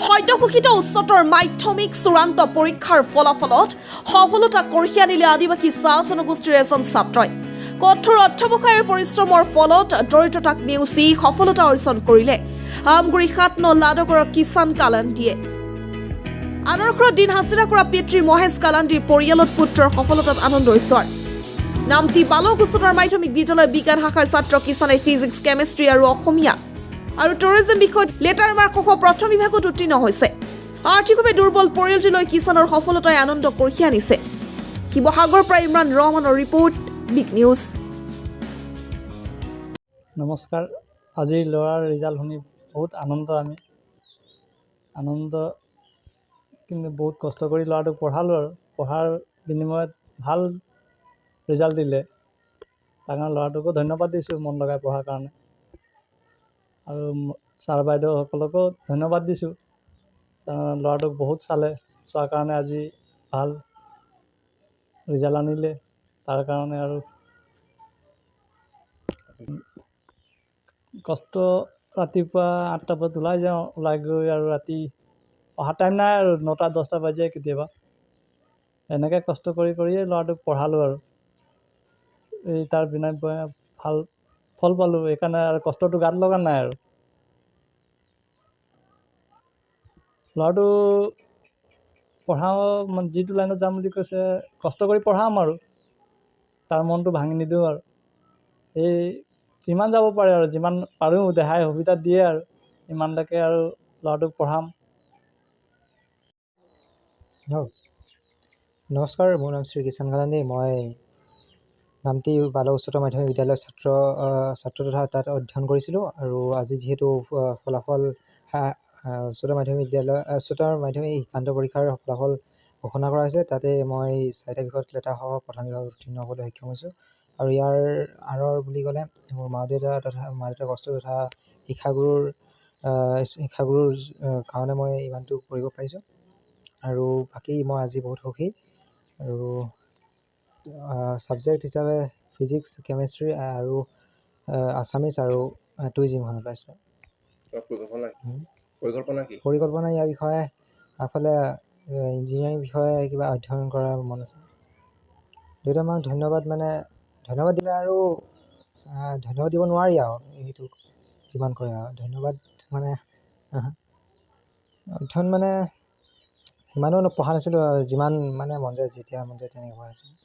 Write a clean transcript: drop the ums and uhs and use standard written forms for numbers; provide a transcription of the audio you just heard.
সদ্যঘোষিত উচ্চতৰ মাধ্যমিক চূড়ান্ত পৰীক্ষাৰ ফলাফলত সফলতা কঢ়িয়াই আনিলে আদিবাসী চাহ জনগোষ্ঠীৰ এজন ছাত্ৰই। কঠোৰ অধ্যৱসায়ৰ পৰিশ্ৰমৰ ফলত দৰিদ্ৰতাক নেওচি সফলতা অৰ্জন কৰিলে আমগুৰি ৭ নং লাডগড়ৰ কিষাণ কালাণ্ডীয়ে। আনৰ ঘৰত দিন হাজিৰা কৰা পিতৃ মহেশ কালাণ্ডীৰ পৰিয়ালত পুত্ৰৰ সফলতাত আনন্দ ঈশ্বৰ। নামটি বালক উচ্চতৰ মাধ্যমিক বিদ্যালয় বিজ্ঞান শাখাৰ ছাত্ৰ কিষাণে ফিজিক্স, কেমেষ্ট্ৰি আৰু অসমীয়া আৰু টুৰিজম বিষয়ত লেটাৰ মাৰ্কসহ প্ৰথম বিভাগত উত্তীৰ্ণ হৈছে। আৰ্থিকভাৱে দুৰ্বল পৰিয়ালটিলৈ কিষাণৰ সফলতাই আনন্দ কঢ়িয়াই আনিছে। শিৱসাগৰৰ পৰা ইমৰান ৰহমানৰ ৰিপৰ্ট, বিগ নিউজ। নমস্কাৰ। আজিৰ ল'ৰাৰ ৰিজাল্ট শুনি বহুত আনন্দ কিন্তু বহুত কষ্ট কৰি ল'ৰাটোক পঢ়ালোঁ আৰু পঢ়াৰ বিনিময়ত ভাল ৰিজাল্ট দিলে। তাৰ কাৰণে ল'ৰাটোকো ধন্যবাদ দিছোঁ মন লগাই পঢ়াৰ কাৰণে, আৰু ছাৰ বাইদেউসকলকো ধন্যবাদ দিছোঁ। ল'ৰাটোক বহুত চোৱাৰ কাৰণে আজি ভাল ৰিজাল্ট আনিলে। তাৰ কাৰণে আৰু কষ্ট, ৰাতিপুৱা ৮টা বজাত ওলাই যাওঁ, ওলাই গৈ আৰু ৰাতি অহা টাইম নাই আৰু 9টা 10টা বাজি যায় কেতিয়াবা। এনেকৈ কষ্ট কৰিয়ে ল'ৰাটোক পঢ়ালোঁ আৰু এই তাৰ বিনিময়ত ভাল ফল পালোঁ। সেইকাৰণে আৰু কষ্টটো গাত লগা নাই আৰু ল'ৰাটো পঢ়াওঁ মানে যিটো লাইনত যাম বুলি কৈছে কষ্ট কৰি পঢ়াম আৰু তাৰ মনটো ভাঙি নিদিওঁ আৰু এই যিমান যাব পাৰে আৰু যিমান পাৰোঁ দেহাই সুবিধা দিয়ে আৰু ইমানলৈকে আৰু ল'ৰাটোক পঢ়াম। নমস্কাৰ, মোৰ নাম শ্ৰী কিষাণ কালাণ্ডী। মই নামটি বালক উচ্চতৰ মাধ্যমিক বিদ্যালয়ৰ ছাত্ৰ তথা তাত অধ্যয়ন কৰিছিলোঁ। আৰু আজি যিহেতু ফলাফল উচ্চতৰ মাধ্যমিক শিক্ষান্ত পৰীক্ষাৰ ফলাফল ঘোষণা কৰা হৈছে, তাতে মই 4টা বিষয়ত লেটাৰসহ প্ৰথম বিভাগত উত্তীৰ্ণ হ'বলৈ সক্ষম হৈছোঁ। আৰু ইয়াৰ আঁৰৰ বুলি ক'লে মোৰ মা দেউতাৰ কষ্ট তথা শিক্ষাগুৰুৰ কাৰণে মই ইমানটো কৰিব পাৰিছোঁ। আৰু বাকী মই আজি বহুত সুখী। আৰু ছাবজেক্ট হিচাপে ফিজিক্স, কেমেষ্ট্ৰি আৰু আছামিছ আৰু টুৰিজিমখন পাইছোঁ। পৰিকল্পনা ইয়াৰ বিষয়ে আগফালে ইঞ্জিনিয়াৰিং বিষয়ে কিবা অধ্যয়ন কৰাৰ মন আছে। দেউতা মাক ধন্যবাদ দিলে আৰু ধন্যবাদ দিব নোৱাৰি আৰু সেইটো যিমান কৰে আৰু ধন্যবাদ অধ্যয়ন সিমানো পঢ়া নাছিলোঁ, যিমান মন যায় যেতিয়া মন যায় তেনেকৈ পঢ়া নাছিলোঁ।